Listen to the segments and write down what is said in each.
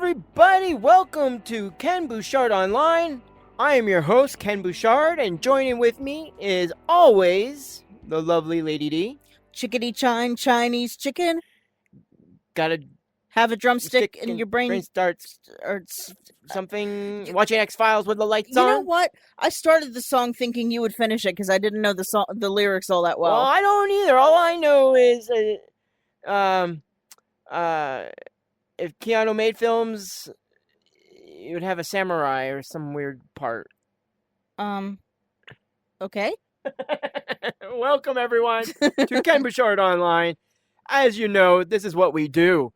everybody, welcome to Ken Bouchard Online. I am your host, Ken Bouchard, and joining with me is always the lovely Lady D. Chickadee chine, Chinese chicken. Gotta Have a drumstick in your brain starts or something. Watching X-Files with the lights you on. know what? I started the song thinking you would finish it because I didn't know the lyrics all that well. Well, I don't either. All I know is, if Keanu made films, you would have a samurai or some weird part. Okay. Welcome, everyone, to Ken Bouchard Online. As you know, this is what we do.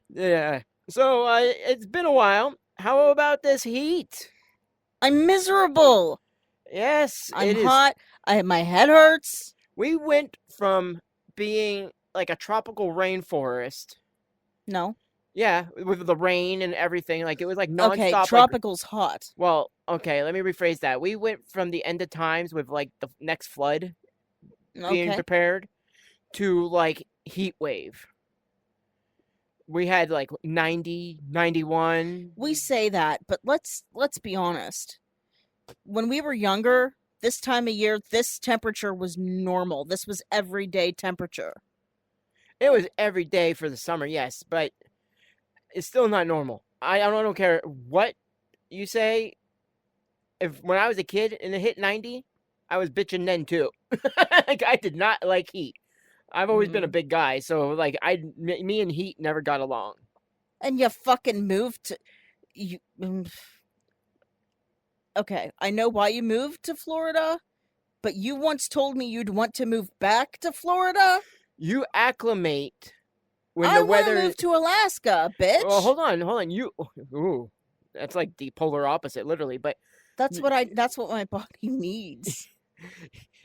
Yeah. So, it's been a while. How about this heat? I'm miserable. Yes, I'm hot. My head hurts. We went from being like a tropical rainforest. No. Yeah, with the rain and everything. Like, it was like nonstop. Okay, tropical's hot. Well, okay, let me rephrase that. We went from the end of times with like the next flood being prepared to like heat wave. We had like 90, 91. We say that, but let's be honest. When we were younger, this time of year, this temperature was normal. This was everyday temperature. It was every day for the summer, yes, but it's still not normal. I don't care what you say. When I was a kid and it hit 90, I was bitching then too. Like, I did not like heat. I've always been a big guy, so like me and heat never got along. And you fucking moved to you. Okay, I know why you moved to Florida, but you once told me you'd want to move back to Florida. You acclimate when I the weather. I moved to Alaska, bitch. Well, hold on. Ooh, that's like the polar opposite, literally. But that's what my body needs.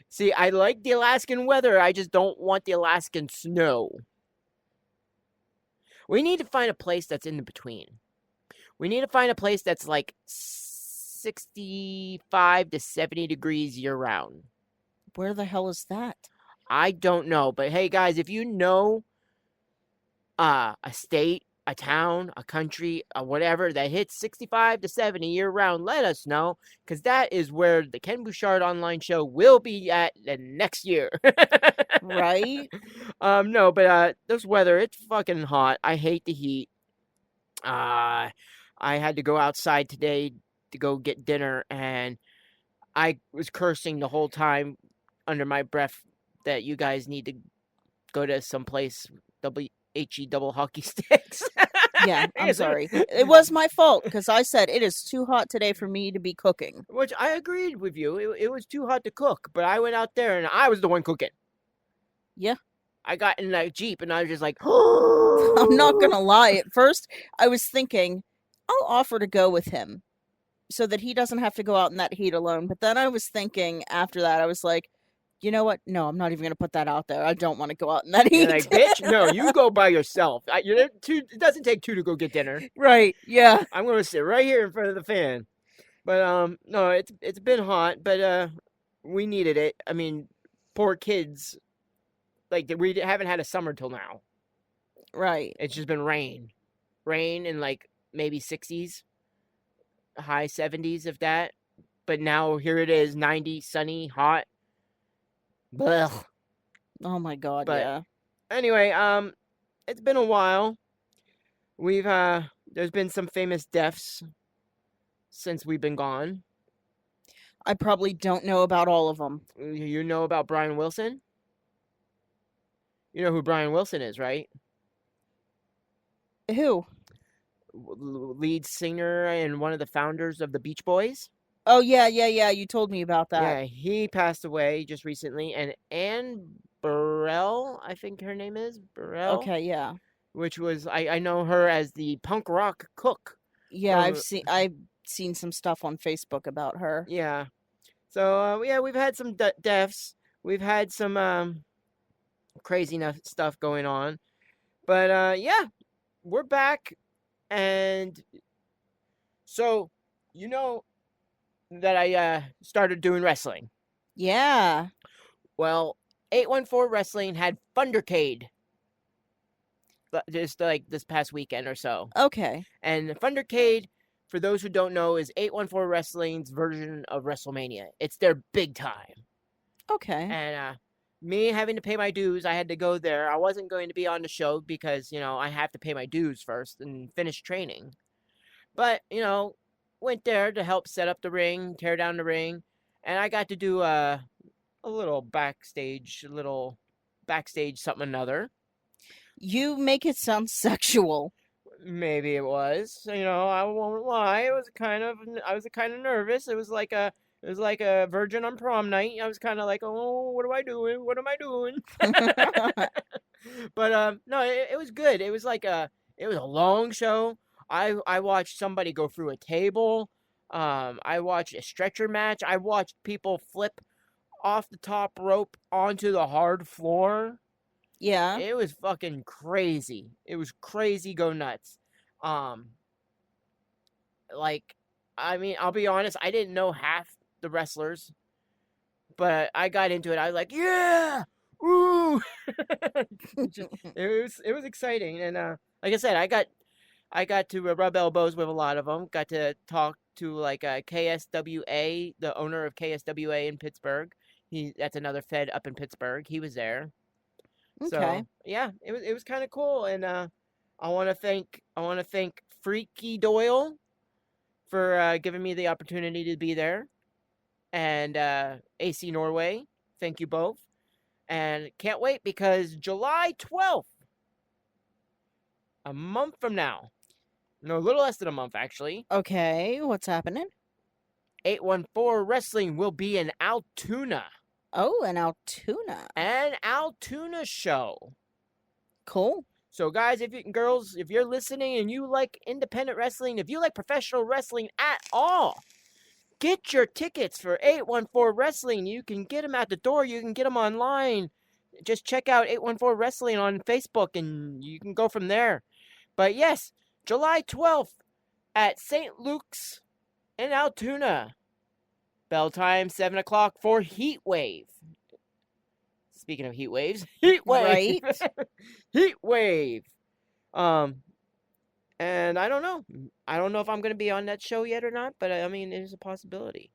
See, I like the Alaskan weather. I just don't want the Alaskan snow. We need to find a place that's in between. We need to find a place that's like 65 to 70 degrees year round. Where the hell is that? I don't know. But hey, guys, if you know a state, a town, a country, whatever that hits 65 to 70 year round, let us know, because that is where the Ken Bouchard Online Show will be at the next year. Right? No, but this weather, it's fucking hot. I hate the heat. I had to go outside today to go get dinner, and I was cursing the whole time under my breath that you guys need to go to some place, HE double hockey sticks. Yeah, I'm sorry. It was my fault because I said it is too hot today for me to be cooking. Which I agreed with you. It was too hot to cook, but I went out there and I was the one cooking. Yeah. I got in that Jeep and I was just like, I'm not going to lie. At first, I was thinking, I'll offer to go with him so that he doesn't have to go out in that heat alone. But then I was thinking after that, I was like, you know what? No, I'm not even going to put that out there. I don't want to go out in that heat. You're like, bitch, no, you go by yourself. It doesn't take two to go get dinner. Right, yeah. I'm going to sit right here in front of the fan. But, no, it's been hot, but, we needed it. I mean, poor kids. Like, we haven't had a summer till now. Right. It's just been rain. Rain in, like, maybe 60s. High 70s, if that. But now, here it is, 90, sunny, hot. Blech. Oh my god, but yeah. Anyway, it's been a while. There's been some famous deaths since we've been gone. I probably don't know about all of them. You know about Brian Wilson? You know who Brian Wilson is, right? Who? Lead singer and one of the founders of the Beach Boys. Oh, yeah. You told me about that. Yeah, he passed away just recently. And Anne Burrell, I think her name is. Burrell. Okay, yeah. Which was, I know her as the punk rock cook. Yeah, I've seen some stuff on Facebook about her. Yeah. So, yeah, we've had some deaths. We've had some crazy stuff going on. But, yeah, we're back. And so, you know that I started doing wrestling. Yeah. Well, 814 Wrestling had Thundercade. just like this past weekend or so. Okay. And Thundercade, for those who don't know, is 814 Wrestling's version of WrestleMania. It's their big time. Okay. And me having to pay my dues, I had to go there. I wasn't going to be on the show because, I have to pay my dues first and finish training. But, went there to help set up the ring, tear down the ring, and I got to do a little backstage, something another. You make it sound sexual. Maybe it was. I won't lie. I was kind of nervous. It was like a virgin on prom night. I was kind of like, oh, what am I doing? What am I doing? But no, it was good. It was it was a long show. I watched somebody go through a table. I watched a stretcher match. I watched people flip off the top rope onto the hard floor. Yeah. It was fucking crazy. It was crazy, go nuts. Um, like, I mean, I'll be honest, I didn't know half the wrestlers, but I got into it. I was like, yeah, woo! It was exciting, and like I said, I got to rub elbows with a lot of them. Got to talk to like KSWA, the owner of KSWA in Pittsburgh. That's another Fed up in Pittsburgh. He was there. Okay. So yeah, it was kind of cool, and I want to thank Freaky Doyle for giving me the opportunity to be there, and AC Norway. Thank you both, and can't wait because July 12th, a month from now, no, a little less than a month actually. Okay. What's happening? 814 Wrestling will be in Altoona. Oh, an Altoona. An Altoona show. Cool. So, guys, girls, if you're listening and you like independent wrestling, if you like professional wrestling at all, get your tickets for 814 Wrestling. You can get them at the door. You can get them online. Just check out 814 Wrestling on Facebook, and you can go from there. But yes, July 12th at St. Luke's in Altoona. Bell time, 7 o'clock for Heat Wave. Speaking of heat waves, Heat Wave. Right. Heat Wave. And I don't know. I don't know if I'm going to be on that show yet or not, but I mean, there's a possibility.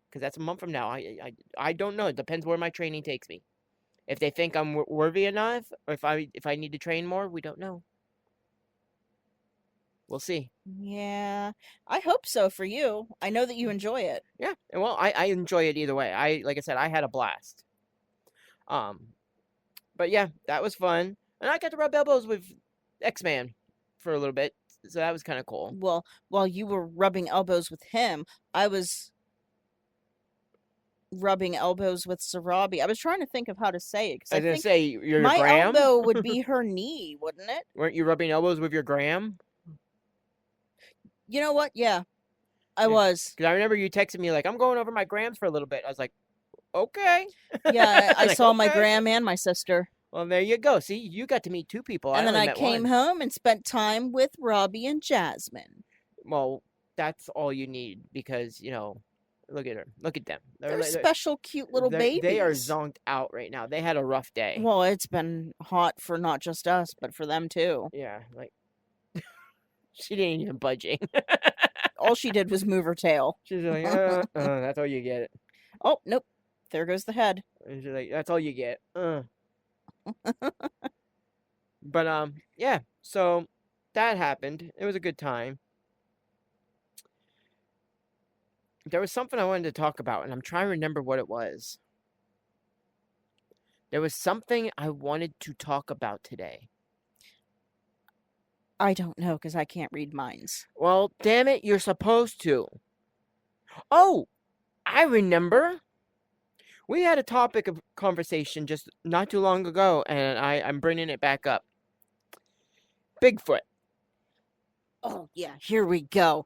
Because that's a month from now. I don't know. It depends where my training takes me. If they think I'm worthy enough, or if I need to train more, we don't know. We'll see. Yeah. I hope so for you. I know that you enjoy it. Yeah. And well, I enjoy it either way. Like I said, I had a blast. But yeah, that was fun. And I got to rub elbows with X-Man for a little bit. So that was kind of cool. Well, while you were rubbing elbows with him, I was rubbing elbows with Sarabi. I was trying to think of how to say it because I was going to say, your my Graham? elbow would be her knee, wouldn't it? Weren't you rubbing elbows with your Graham? You know what? Yeah, I was. Because I remember you texting me like, I'm going over my Grams for a little bit. I was like, okay. Yeah, I Like, saw my okay. Graham and my sister. Well, there you go. See, you got to meet two people. And then only I met came one. home and spent time with Robbie and Jasmine. Well, that's all you need because, look at her. Look at them. They're special, cute little babies. They are zonked out right now. They had a rough day. Well, it's been hot for not just us, but for them too. Yeah, like she didn't even budging. All she did was move her tail. She's like, that's all you get. Oh, nope. There goes the head. And she's like, that's all you get. But yeah. So that happened. It was a good time. There was something I wanted to talk about, and I'm trying to remember what it was. There was something I wanted to talk about today. I don't know because I can't read minds. Well, damn it, you're supposed to. Oh, I remember. We had a topic of conversation just not too long ago, and I'm bringing it back up. Bigfoot. Oh, yeah, here we go.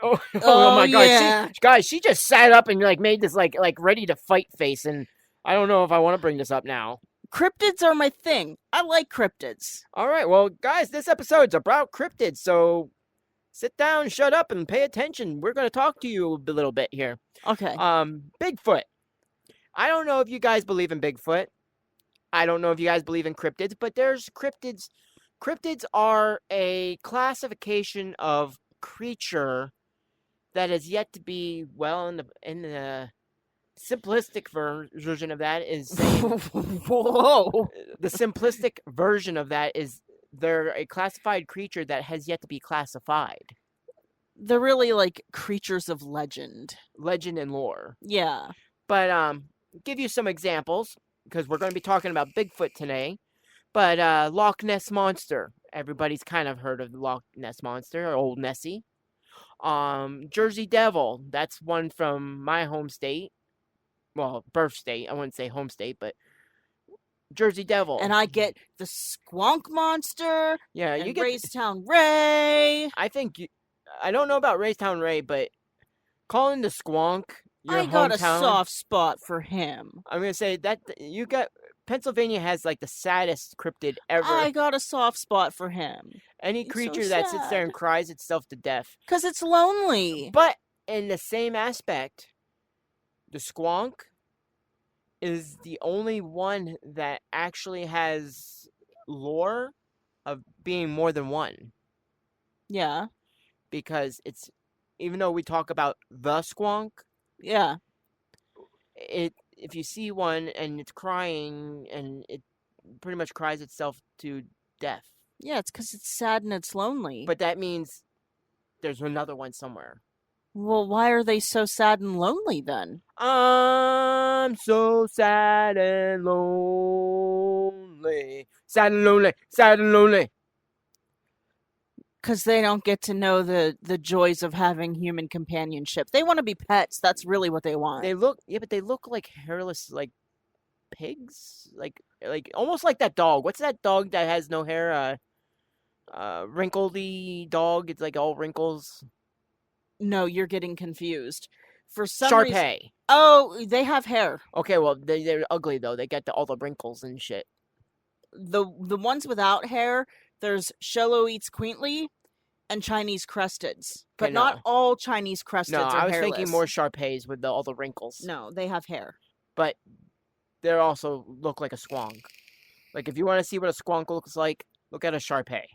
Oh my God. Yeah. Guys, she just sat up and made this like ready to fight face, and I don't know if I want to bring this up now. Cryptids are my thing. I like cryptids. All right, well, guys, this episode's about cryptids, so sit down, shut up, and pay attention. We're going to talk to you a little bit here. Okay. Bigfoot. I don't know if you guys believe in Bigfoot. I don't know if you guys believe in cryptids, but there's cryptids Cryptids are a classification of creature that is yet to be well in the simplistic version of that is saying Whoa. the simplistic version of that is they're a classified creature that has yet to be classified. They're really like creatures of legend. Legend and lore. Yeah. But give you some examples because we're going to be talking about Bigfoot today. But Loch Ness Monster. Everybody's kind of heard of the Loch Ness Monster or Old Nessie. Jersey Devil. That's one from my home state. Well, birth state. I wouldn't say home state, but Jersey Devil. And I get the Squonk Monster. Yeah, and you get Raystown Ray. I don't know about Raystown Ray, but calling the Squonk your I got hometown, a soft spot for him. I'm gonna say that you got Pennsylvania has like the saddest cryptid ever. I got a soft spot for him. Any It's creature so that sits there and sad. cries itself to death. Because it's lonely. But in the same aspect, the Squonk is the only one that actually has lore of being more than one. Yeah. Because it's, even though we talk about the Squonk, Yeah. if you see one and it's crying and it pretty much cries itself to death. Yeah, it's because it's sad and it's lonely. But that means there's another one somewhere. Well, why are they so sad and lonely then? I'm so sad and lonely. Sad and lonely. Sad and lonely. Because they don't get to know the joys of having human companionship. They want to be pets. That's really what they want. But they look like hairless, like pigs, like almost like that dog. What's that dog that has no hair? Wrinkledy dog. It's like all wrinkles. No, you're getting confused. For some Shar reason, Pei. oh, they have hair. Okay, well they're ugly though. They got all the wrinkles and shit. The ones without hair, there's Shello eats quaintly and Chinese crusteds. But Okay, not no. all Chinese crusteds No, are I was hairless. thinking more Shar Peis with all the wrinkles. No, they have hair. But they also look like a squonk. Like if you want to see what a squonk looks like, look at a Shar Pei,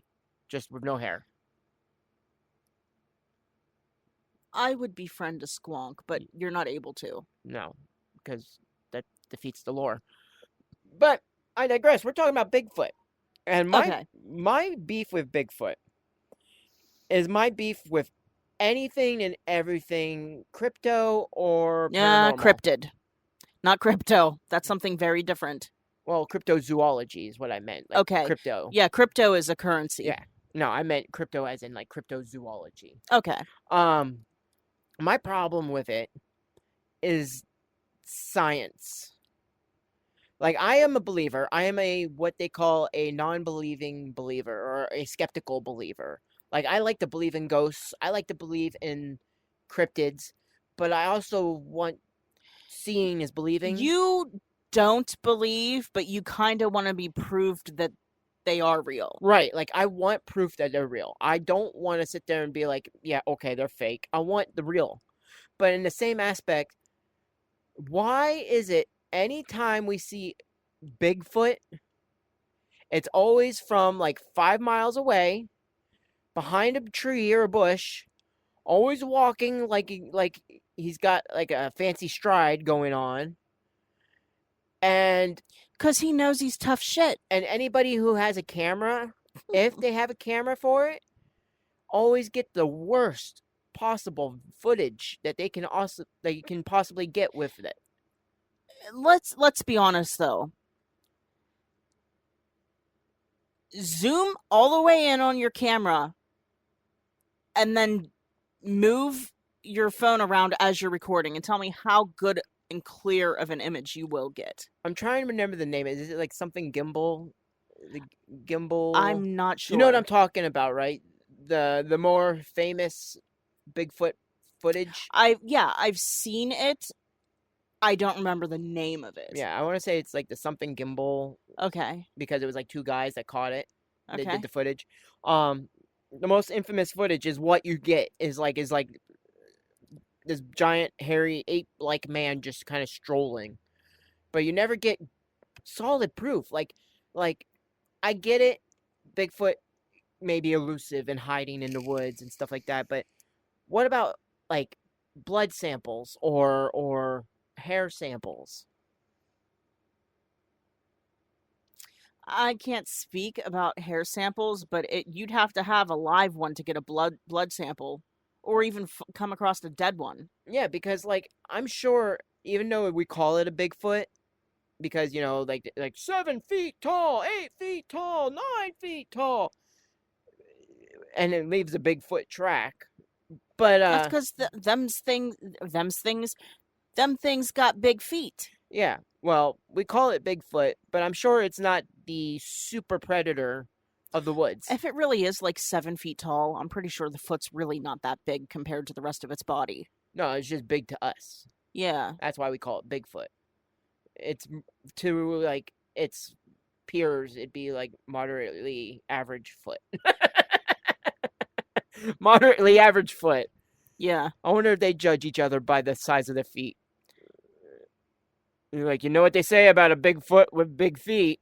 just with no hair. I would befriend a squonk, but you're not able to. No, because that defeats the lore. But I digress. We're talking about Bigfoot, and my beef with Bigfoot is my beef with anything and everything crypto or paranormal. Cryptid. Not crypto. That's something very different. Well, cryptozoology is what I meant. Like Okay. Crypto. Yeah, crypto is a currency. Yeah. No, I meant crypto as in like cryptozoology. Okay. My problem with it is science. Like I am a believer. I am a what they call a non-believing believer or a skeptical believer. Like I like to believe in ghosts. I like to believe in cryptids, but I also want seeing is believing. You don't believe, but you kind of want to be proved that they are real. Right. Like I want proof that they're real. I don't want to sit there and be like, yeah, okay, they're fake. I want the real. But in the same aspect, why is it anytime we see Bigfoot, it's always from like 5 miles away, behind a tree or a bush, always walking like he's got like a fancy stride going on. And because he knows he's tough shit. And anybody who has a camera, if they have a camera for it, always get the worst possible footage that they can possibly get with it. Let's be honest though. Zoom all the way in on your camera and then move your phone around as you're recording and tell me how good and clear of an image you will get. I'm trying to remember the name. Is it like something gimbal? The gimbal. I'm not sure. You know what I'm talking about, right? The more famous Bigfoot footage. I've seen it. I don't remember the name of it. Yeah, I want to say it's like the something gimbal. Okay. Because it was like 2 guys that caught it. Okay. They did the footage. The most infamous footage is what you get is like this giant hairy ape-like man just kind of strolling, but you never get solid proof. Like I get it. Bigfoot may be elusive and hiding in the woods and stuff like that, but what about like blood samples or hair samples? I can't speak about hair samples, but you'd have to have a live one to get a blood sample, or even come across a dead one. Yeah, because like I'm sure, even though we call it a Bigfoot, because like 7 feet tall, 8 feet tall, 9 feet tall, and it leaves a Bigfoot track. But That's because them things got big feet. yeah, well, we call it Bigfoot, but I'm sure it's not the super predator of the woods. If it really is like 7 feet tall, I'm pretty sure the foot's really not that big compared to the rest of its body. No, it's just big to us. Yeah. That's why we call it Bigfoot. It's to like its peers, it'd be like moderately average foot. Moderately average foot. Yeah. I wonder if they judge each other by the size of their feet. You're like, you know what they say about a big foot with big feet?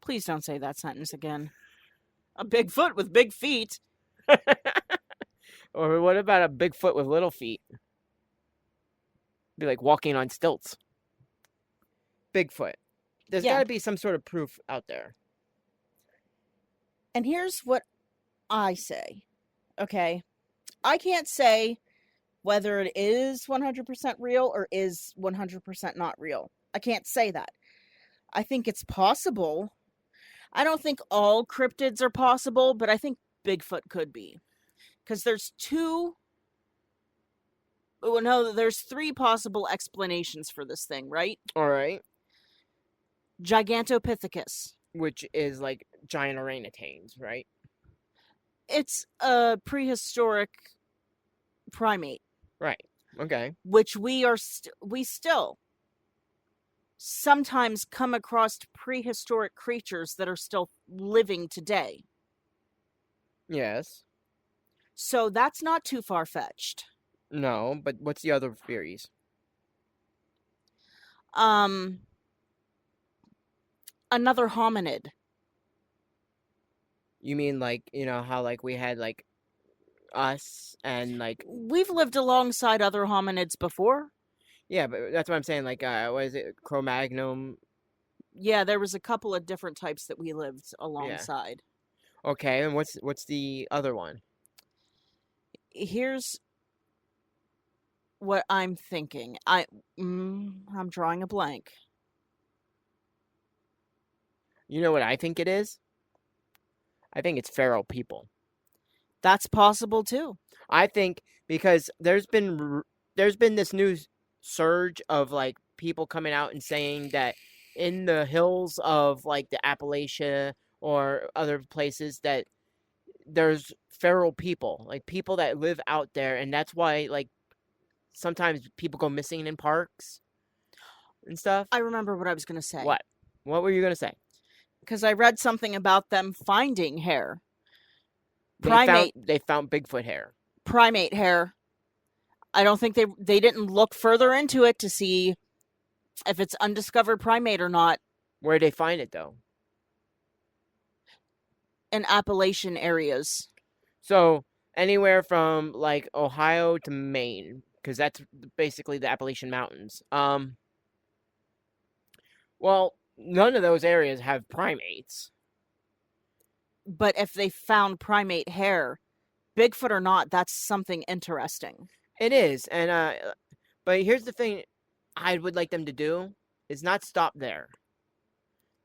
Please don't say that sentence again. A big foot with big feet. Or what about a big foot with little feet? Be like walking on stilts. Bigfoot. There's got to be some sort of proof out there. And here's what I say. Okay. I can't say whether it is 100% real or is 100% not real. I can't say that. I think it's possible. I don't think all cryptids are possible, but I think Bigfoot could be. Because there's there's 3 possible explanations for this thing, right? All right. Gigantopithecus. Which is like giant orangutans, right? It's a prehistoric primate. Right. Okay. Which we still sometimes come across prehistoric creatures that are still living today. Yes. So that's not too far-fetched. No, but what's the other theories? Another hominid. You mean like, how like we had like us and like we've lived alongside other hominids before. Yeah, but that's what I'm saying. Like, what is it? Cro-Magnon? Yeah, there was a couple of different types that we lived alongside. Yeah. Okay, and what's the other one? Here's what I'm thinking. I'm drawing a blank. You know what I think it is? I think it's feral people. That's possible too. I think because there's been this new surge of like people coming out and saying that in the hills of like the Appalachia or other places that there's feral people, like people that live out there, and that's why like sometimes people go missing in parks and stuff. I remember what I was going to say. What were you going to say? Because I read something about them finding hair. They found Bigfoot hair. Primate hair. I don't think they didn't look further into it to see if it's undiscovered primate or not. Where'd they find it though? In Appalachian areas. So anywhere from like Ohio to Maine, because that's basically the Appalachian Mountains. Well, none of those areas have primates. But if they found primate hair, Bigfoot or not, that's something interesting. It is, and but here's the thing I would like them to do is not stop there.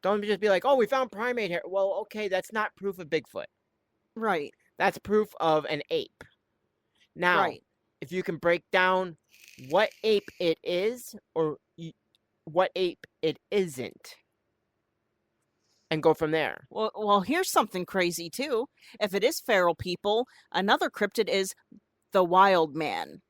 Don't just be like, oh, we found primate hair. Well, okay, that's not proof of Bigfoot. Right. That's proof of an ape. Now, if you can break down what ape it is or what ape it isn't, and go from there. Well, here's something crazy too. If it is feral people, another cryptid is the wild man.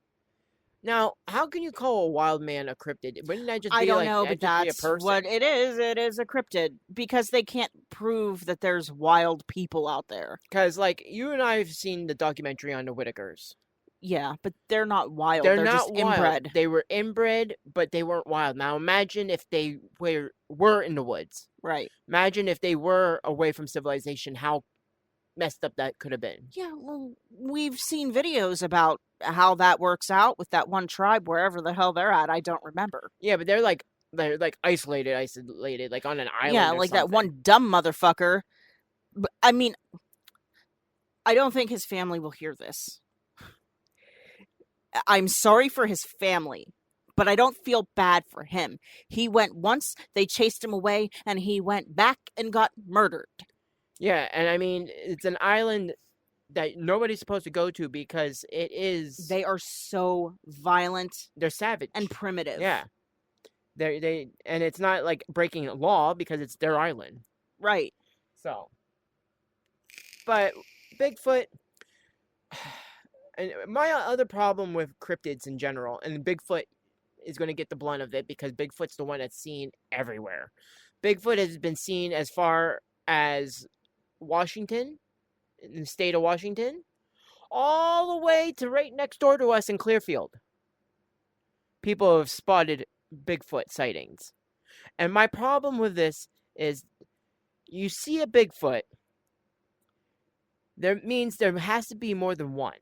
Now, how can you call a wild man a cryptid? Wouldn't that just be I don't know, but that's a person? what it is. It is a cryptid because they can't prove that there's wild people out there. Because, like, you and I have seen the documentary on the Whitakers. Yeah, but they're not wild. They're They're just not wild. inbred. They were inbred, but they weren't wild. Now imagine if they were in the woods. Right. Imagine if they were away from civilization, how messed up that could have been. Yeah, well, we've seen videos about how that works out with that one tribe wherever the hell they're at. I don't remember. Yeah, but they're like isolated, like on an Yeah, island or like that something. one dumb motherfucker. But, I mean, I don't think his family will hear this. I'm sorry for his family, but I don't feel bad for him. He went once, they chased him away, and he went back and got murdered. Yeah, and I mean it's an island that nobody's supposed to go to because They are so violent they're savage and primitive. Yeah, they and it's not like breaking law because it's their island. Right. So, but Bigfoot. And my other problem with cryptids in general, and Bigfoot is going to get the blunt of it because Bigfoot's the one that's seen everywhere. Bigfoot has been seen as far as Washington, in the state of Washington, all the way to right next door to us in Clearfield. People have spotted Bigfoot sightings. And my problem with this is you see a Bigfoot, there means there has to be more than one.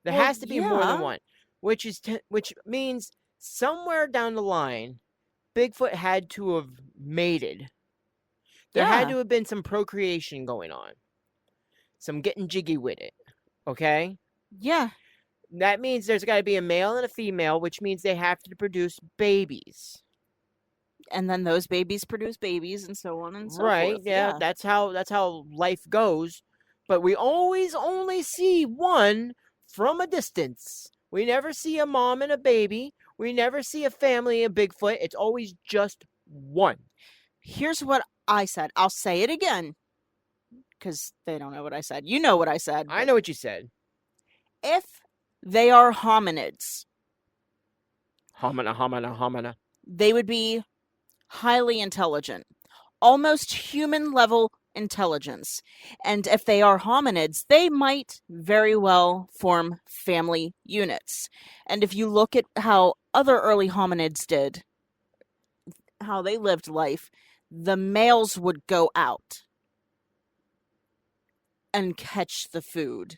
There has to be more than one, which means somewhere down the line, Bigfoot had to have mated. There had to have been some procreation going on, some getting jiggy with it. Okay? Yeah. That means there's got to be a male and a female, which means they have to produce babies. And then those babies produce babies, and so on and so forth. Right? Yeah, that's how life goes. But we always only see one from a distance. We never see a mom and a baby. We never see a family of Bigfoot. It's always just one. Here's what I said. I'll say it again because they don't know what I said. You know what I said. I know what you said. If they are hominids, homina, they would be highly intelligent, almost human level intelligence. And if they are hominids, they might very well form family units. And if you look at how other early hominids did, how they lived life, the males would go out and catch the food.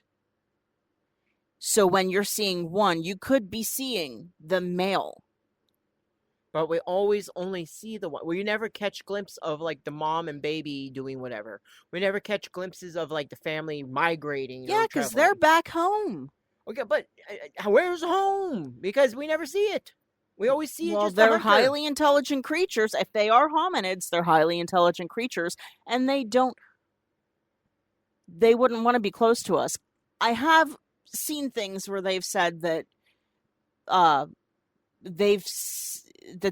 So when you're seeing one, you could be seeing the male. But we always only see the one. We never catch glimpse of like the mom and baby doing whatever. We never catch glimpses of like the family migrating. Yeah, because they're back home. Okay, but where's home? Because we never see it. We always see it. Well, just they're highly intelligent creatures. If they are hominids, they're highly intelligent creatures, and they wouldn't want to be close to us. I have seen things where they've said that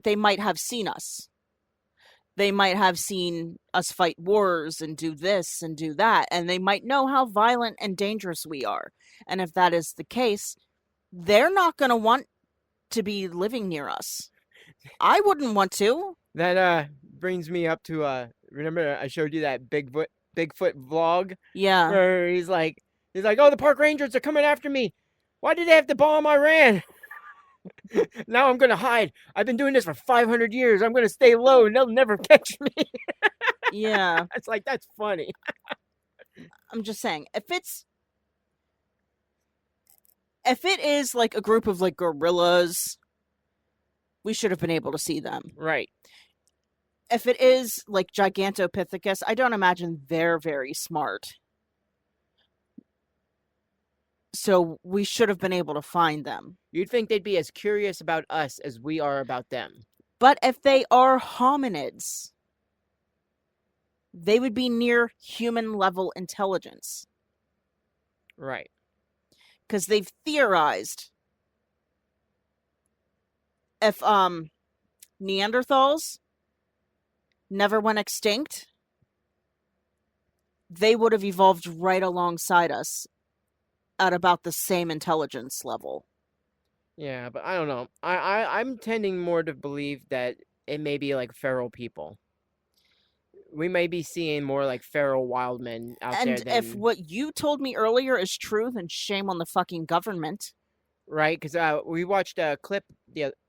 they might have seen us. They might have seen us fight wars and do this and do that, and they might know how violent and dangerous we are. And if that is the case, they're not going to want to be living near us. I wouldn't want to. That brings me up to remember I showed you that Bigfoot vlog? Yeah. Where he's like, oh, the park rangers are coming after me. Why did they have to bomb Iran? Now I'm going to hide. I've been doing this for 500 years. I'm going to stay low and they'll never catch me. Yeah. It's like, that's funny. I'm just saying, if it is like a group of like gorillas, we should have been able to see them. Right. If it is like Gigantopithecus, I don't imagine they're very smart. So we should have been able to find them. You'd think they'd be as curious about us as we are about them. But if they are hominids, they would be near human level intelligence. Right. Because they've theorized if Neanderthals never went extinct, they would have evolved right alongside us at about the same intelligence level. Yeah, but I don't know. I'm tending more to believe that it may be like feral people. we may be seeing more like feral wild men out there And if than what you told me earlier is true, then shame on the fucking government. right. Because we watched a clip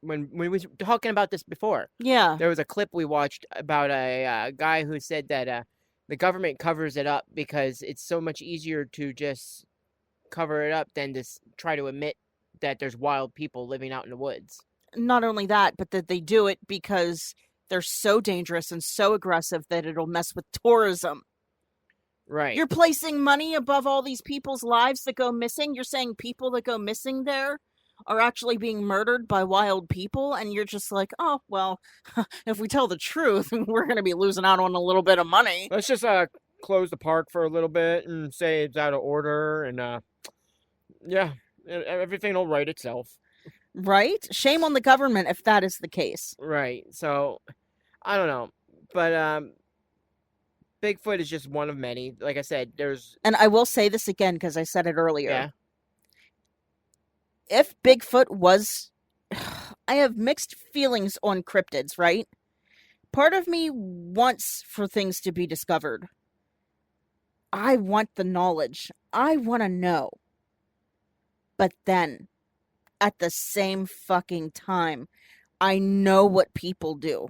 when we was talking about this before. Yeah, There was a clip we watched about a guy who said that the government covers it up because it's so much easier to just cover it up than to try to admit that there's wild people living out in the woods. not only that, but that they do it because they're so dangerous and so aggressive that it'll mess with tourism. Right. You're placing money above all these people's lives that go missing. You're saying people that go missing there are actually being murdered by wild people, and you're just like, oh, well, if we tell the truth, we're going to be losing out on a little bit of money. Let's just close the park for a little bit and say it's out of order, and yeah, everything will right itself. Right? Shame on the government if that is the case. Right. So I don't know, but Bigfoot is just one of many. Like I said, there's And I will say this again because I said it earlier. yeah, If Bigfoot was. I have mixed feelings on cryptids, right? Part of me wants for things to be discovered. I want the knowledge. I want to know. But then, at the same fucking time, I know what people do.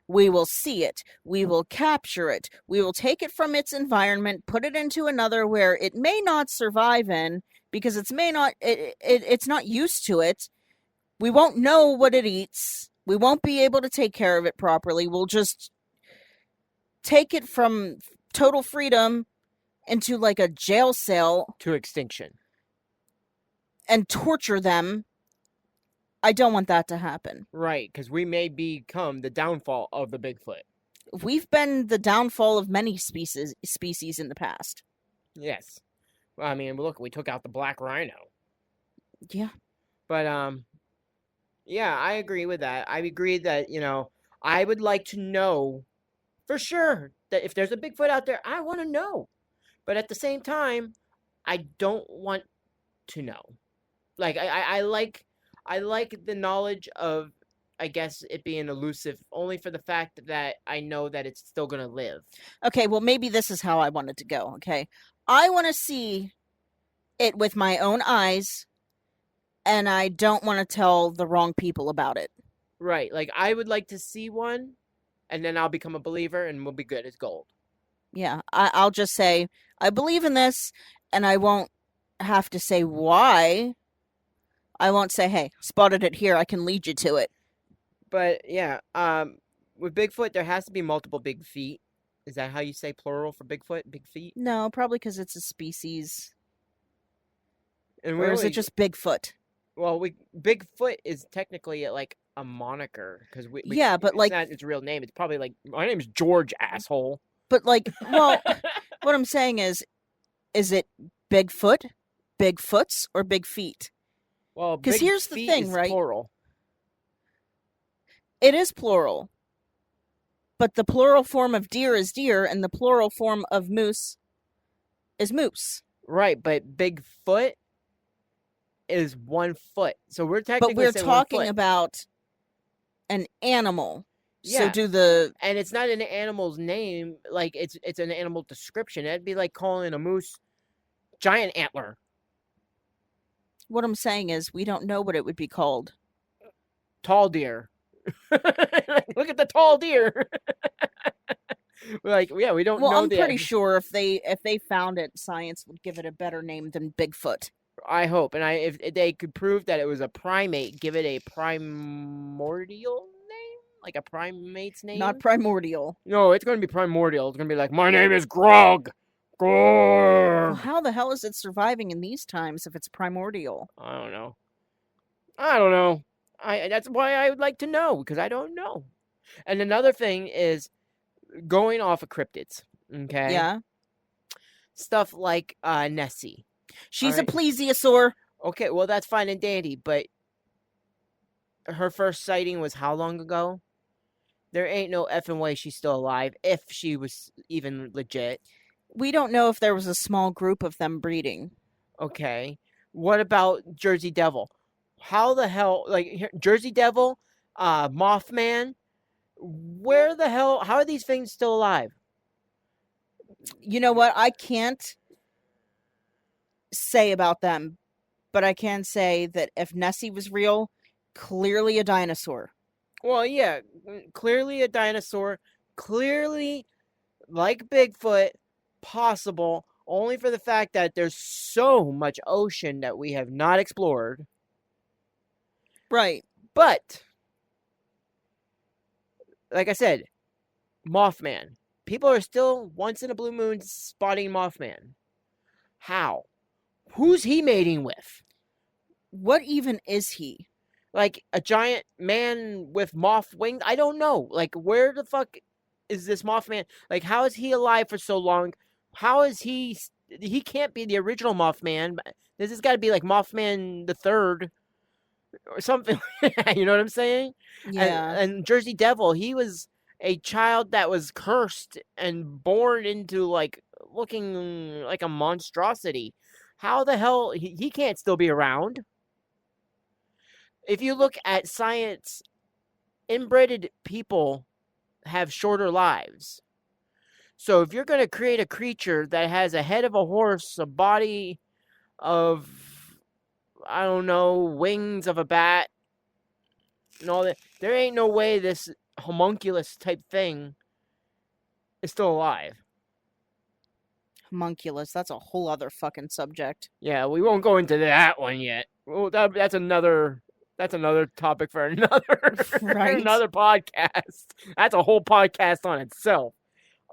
We will see it. We will capture it. We will take it from its environment, put it into another where it may not survive in because it's not used to it. We won't know what it eats. We won't be able to take care of it properly. We'll just take it from total freedom into like a jail cell to extinction. and torture them. I don't want that to happen. Right, because we may become the downfall of the Bigfoot. We've been the downfall of many species in the past. Yes. Well, I mean, look, we took out the black rhino. Yeah. But yeah, I agree with that. I agree that, I would like to know for sure that if there's a Bigfoot out there, I want to know. But at the same time, I don't want to know. Like I like the knowledge of, I guess, it being elusive only for the fact that I know that it's still going to live. Okay, well, maybe this is how I want it to go, okay? I want to see it with my own eyes, and I don't want to tell the wrong people about it. Right. Like, I would like to see one, and then I'll become a believer, and we'll be good as gold. Yeah, I'll just say, I believe in this, and I won't have to say why. I won't say, hey, spotted it here, I can lead you to it. But, yeah, with Bigfoot, there has to be multiple big feet. Is that how you say plural for Bigfoot? Big feet? No, probably because it's a species. And Or is it just Bigfoot? Well, Bigfoot is technically like a moniker because Yeah, but it's like not its real name. It's probably like, my name's George, asshole. But like, well, what I'm saying is it Bigfoot, Bigfoots, or Big Feet? Well, Because big here's the feet thing, is right? plural. It is plural, but the plural form of deer is deer, and the plural form of moose is moose. Right, but Bigfoot is 1 foot. So we're technically But we're saying 1 talking foot. about an animal. So Yeah. do the And it's not an animal's name, like it's an animal description. That'd be like calling a moose giant antler. what I'm saying is we don't know what it would be called. Tall deer. Look at the tall deer. Like, yeah, we don't Well, know I'm pretty sure if they found it, science would give it a better name than Bigfoot. I hope, and if they could prove that it was a primate, give it a primordial name, like a primate's name. Not primordial. No, it's gonna be primordial. It's gonna be like, my name is Grog. Grog. Well, how the hell is it surviving in these times if it's primordial? I don't know. I don't know. That's why I would like to know, because I don't know. And another thing is going off of cryptids. Okay. Yeah. Stuff like Nessie. She's Alright. a plesiosaur. Okay, well that's fine and dandy, but her first sighting was how long ago? There ain't no effing way she's still alive, if she was even legit. We don't know if there was a small group of them breeding. Okay. What about Jersey Devil? How the hell, like, Jersey Devil, Mothman, where the hell, how are these things still alive? You know what? I can't say about them, but I can say that if Nessie was real, clearly a dinosaur. Well, yeah, clearly a dinosaur, clearly like Bigfoot, possible only for the fact that there's so much ocean that we have not explored. Right. But like I said, Mothman. People are still once in a blue moon spotting Mothman. How? Who's he mating with? What even is he? Like a giant man with moth wings? I don't know. Like, where the fuck is this Mothman? Like, how is he alive for so long? How is he? He can't be the original Mothman. This has got to be like Mothman the Third or something. You know what I'm saying? Yeah. And Jersey Devil, he was a child that was cursed and born into like looking like a monstrosity. How the hell he can't still be around? If you look at science, inbred people have shorter lives. So if you're going to create a creature that has a head of a horse, a body of, I don't know, wings of a bat, and all that, there ain't no way this homunculus type thing is still alive. Homunculus. That's a whole other fucking subject. Yeah, we won't go into that one yet. Well, that's another topic for another Right. another podcast. That's a whole podcast on itself.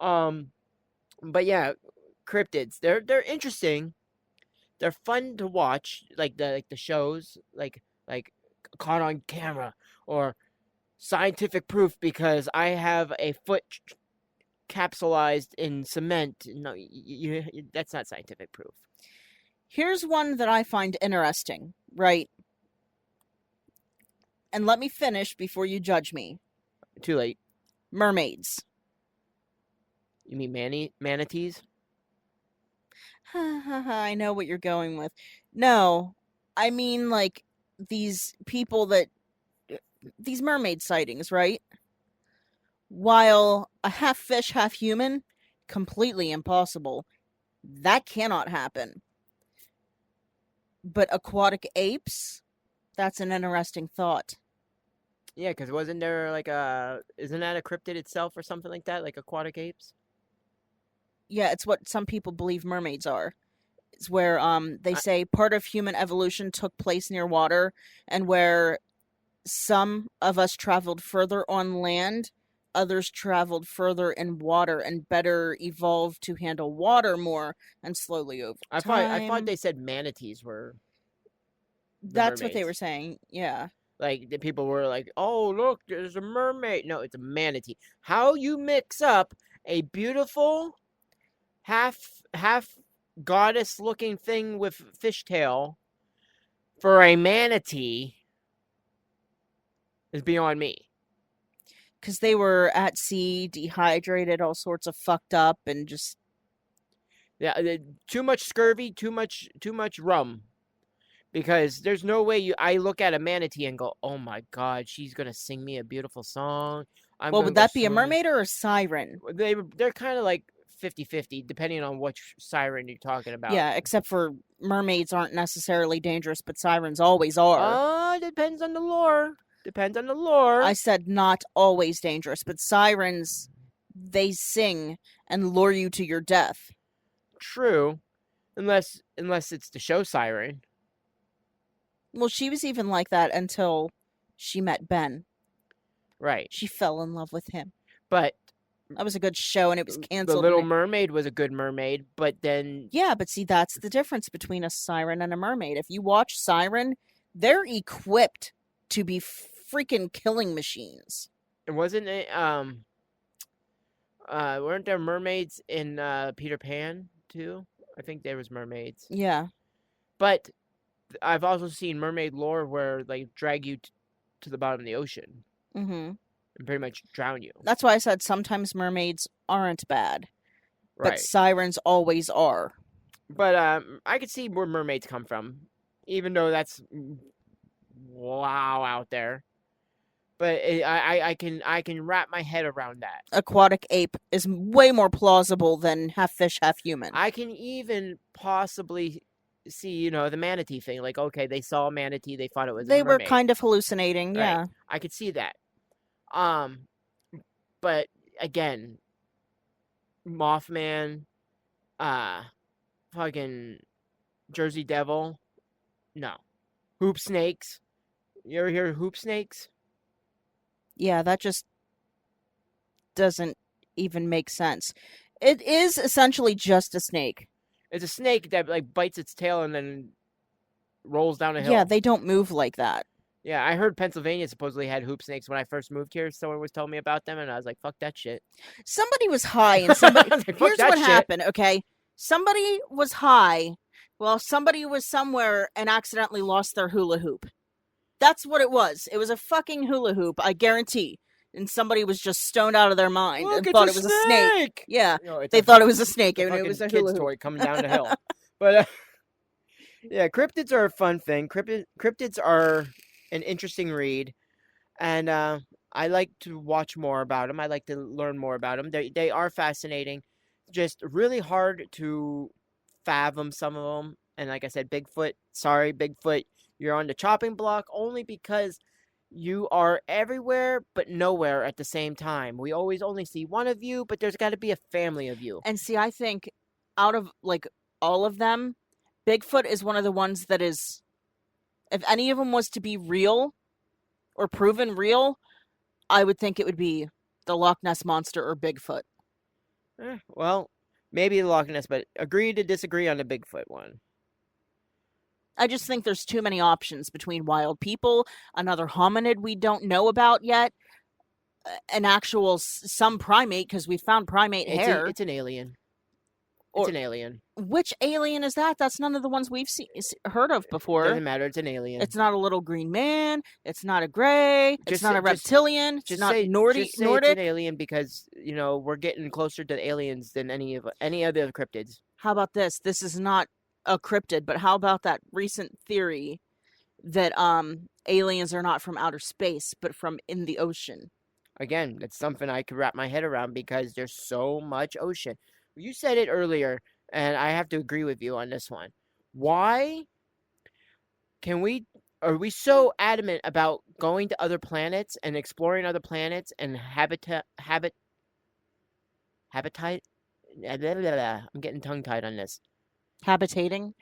But yeah, cryptids. They're interesting. They're fun to watch, like the shows, like caught on camera or scientific proof because I have a foot capsulized in cement. No, that's not scientific proof. Here's one that I find interesting, right? And let me finish before you judge me. Too late. Mermaids. You mean manatees? I know what you're going with. No, I mean like these people that these mermaid sightings, right? While a half fish, half human, completely impossible. That cannot happen. But aquatic apes, that's an interesting thought. Yeah, because wasn't there like isn't that a cryptid itself or something like that, like aquatic apes? Yeah, it's what some people believe mermaids are. It's where they say part of human evolution took place near water, and where some of us traveled further on land, others traveled further in water and better evolved to handle water more and slowly over I thought time. they said manatees were That's what they mermaids. were saying. Yeah. Like the people were like, "Oh, look, there's a mermaid." No, it's a manatee. How you mix up a beautiful half goddess looking thing with fishtail for a manatee is beyond me. Because they were at sea, dehydrated, all sorts of fucked up, and just Yeah, too much scurvy, too much rum. Because there's no way I look at a manatee and go, "Oh my god, she's gonna sing me a beautiful song. I'm well, gonna would go that be a swimming." mermaid or a siren? They're kind of like 50-50 depending on which siren you're talking about. Yeah, except for mermaids aren't necessarily dangerous, but sirens always are. Depends on the lore. Depends on the lore. I said not always dangerous, but sirens, they sing and lure you to your death. True, unless it's the show siren. Well, she was even like that until she met Ben. Right. She fell in love with him. But that was a good show, and it was canceled. The Little Mermaid was a good mermaid, but then yeah, but see, that's the difference between a siren and a mermaid. If you watch Siren, they're equipped to be freaking killing machines. It wasn't it. Weren't there mermaids in Peter Pan too? I think there was mermaids. Yeah, but I've also seen mermaid lore where they drag you to the bottom of the ocean. Mm-hmm. And pretty much drown you. That's why I said sometimes mermaids aren't bad. Right. But sirens always are. But I could see where mermaids come from. Even though that's wow out there. but I can wrap my head around that. Aquatic ape is way more plausible than half fish, half human. I can even possibly see, the manatee thing. Like, okay, they saw a manatee, they thought it was a They were mermaid. kind of hallucinating, Right. yeah. I could see that. Um, but again, Mothman, uh, fucking Jersey Devil, no. Hoop snakes. You ever hear of hoop snakes? Yeah, that just doesn't even make sense. It is essentially just a snake. It's a snake that like bites its tail and then rolls down a Yeah, hill. they don't move like that. Yeah, I heard Pennsylvania supposedly had hoop snakes when I first moved here. Someone was telling me about them, and I was like, "Fuck that shit." Somebody was high and somebody. I was like, "Fuck Here's that what shit." happened, okay? Somebody was high. Well, somebody was somewhere and accidentally lost their hula hoop. That's what it was. It was a fucking hula hoop, I guarantee. And somebody was just stoned out of their mind Look, and it's thought a it was a snake. snake. Yeah, It's they thought it was a snake a and it fucking was a kid's hula hoop. toy coming down the hill. But yeah, cryptids are a fun thing. Cryptids are an interesting read, and I like to watch more about them. I like to learn more about them. They are fascinating, just really hard to fathom some of them. And like I said, Bigfoot. Sorry, Bigfoot, you're on the chopping block only because you are everywhere but nowhere at the same time. We always only see one of you, but there's got to be a family of you. And see, I think out of like all of them, Bigfoot is one of the ones that is, if any of them was to be real or proven real, I would think it would be the Loch Ness Monster or Bigfoot. Well, maybe the Loch Ness, but agree to disagree on the Bigfoot one. I just think there's too many options between wild people, another hominid we don't know about yet, an actual some primate because we found primate hair. It's an alien. Or, it's an alien. Which alien is that? That's none of the ones we've heard of before. Doesn't matter. It's an alien. It's not a little green man. It's not a gray. It's not a reptilian. It's not Nordic. Just say it's an alien because we're getting closer to aliens than any other cryptids. How about this? This is not a cryptid, but how about that recent theory that aliens are not from outer space but from in the ocean? Again, that's something I could wrap my head around because there's so much ocean. You said it earlier, and I have to agree with you on this one. Why are we so adamant about going to other planets and exploring other planets and habitat? I'm getting tongue-tied on this. Habitating,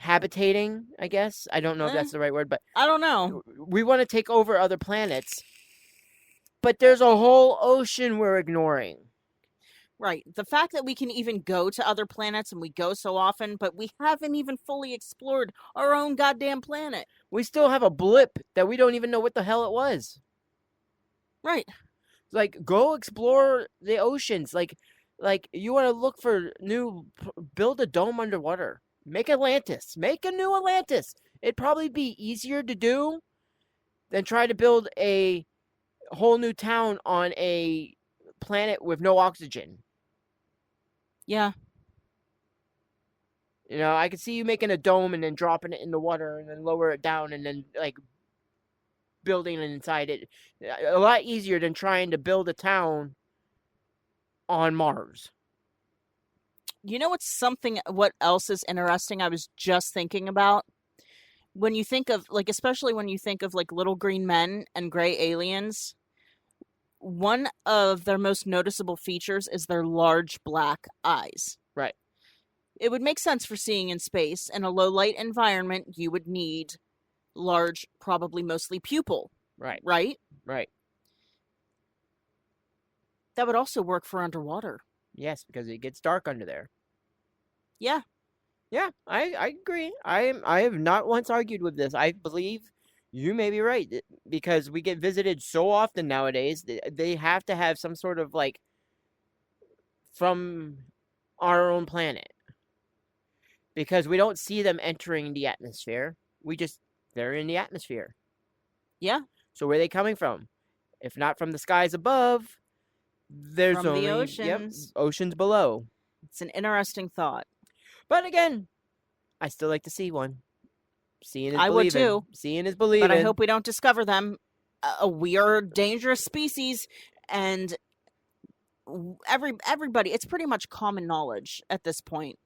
I guess. I don't know if that's the right word, but I don't know. We want to take over other planets, but there's a whole ocean we're ignoring. Right. The fact that we can even go to other planets and we go so often, but we haven't even fully explored our own goddamn planet. We still have a blip that we don't even know what the hell it was. Right. Like, go explore the oceans. Like you want to look for build a dome underwater. Make Atlantis. Make a new Atlantis. It'd probably be easier to do than try to build a whole new town on a planet with no oxygen. Yeah. I could see you making a dome and then dropping it in the water and then lower it down and then building it inside it. A lot easier than trying to build a town on Mars. What else is interesting? I was just thinking about when you think of especially when you think of little green men and gray aliens, one of their most noticeable features is their large black eyes. Right. It would make sense for seeing in space. In a low light environment, you would need large, probably mostly pupil. Right. Right? Right. That would also work for underwater. Yes, because it gets dark under there. Yeah. Yeah, I agree. I have not once argued with this. I believe you may be right because we get visited so often nowadays. They have to have some sort of from our own planet because we don't see them entering the atmosphere. They're in the atmosphere. Yeah. So where are they coming from? If not from the skies above, there's from only the oceans. Oceans below. It's an interesting thought. But again, I still like to see one. Seeing is I believing. would too. Seeing is believing. But I hope we don't discover them a weird, dangerous species, and everybody, it's pretty much common knowledge at this point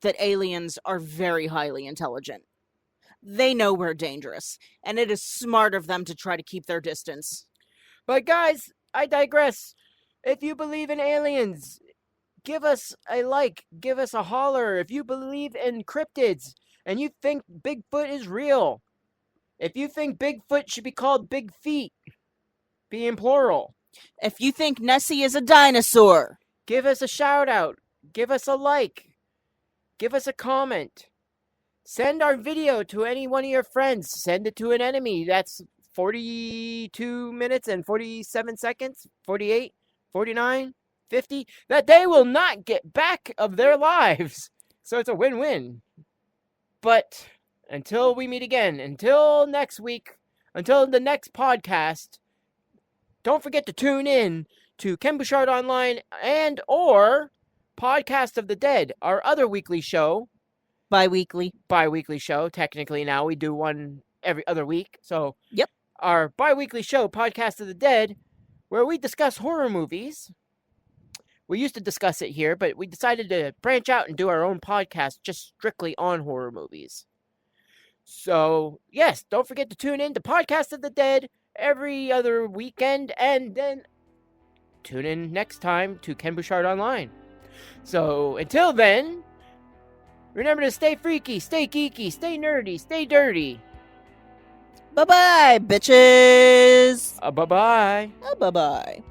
that aliens are very highly intelligent. They know we're dangerous, and it is smart of them to try to keep their distance. But guys, I digress. If you believe in aliens, give us a like, give us a holler. If you believe in cryptids and you think Bigfoot is real, if you think Bigfoot should be called Big Feet, be in plural, If you think Nessie is a dinosaur, give us a shout out, give us a like, give us a comment. Send our video to any one of your friends. Send it to an enemy. That's 42 minutes and 47 seconds, 48, 49, 50, that they will not get back of their lives. So it's a win-win. But until we meet again, until next week, until the next podcast, don't forget to tune in to Ken Bouchard Online and or Podcast of the Dead, our other weekly show. bi-weekly show. Technically now we do one every other week. So Yep. Our bi-weekly show, Podcast of the Dead, where we discuss horror movies. We used to discuss it here, but we decided to branch out and do our own podcast just strictly on horror movies. So, yes, don't forget to tune in to Podcast of the Dead every other weekend, and then tune in next time to Ken Bouchard Online. So, until then, remember to stay freaky, stay geeky, stay nerdy, stay dirty. Bye-bye, bitches. Bye-bye. Bye-bye.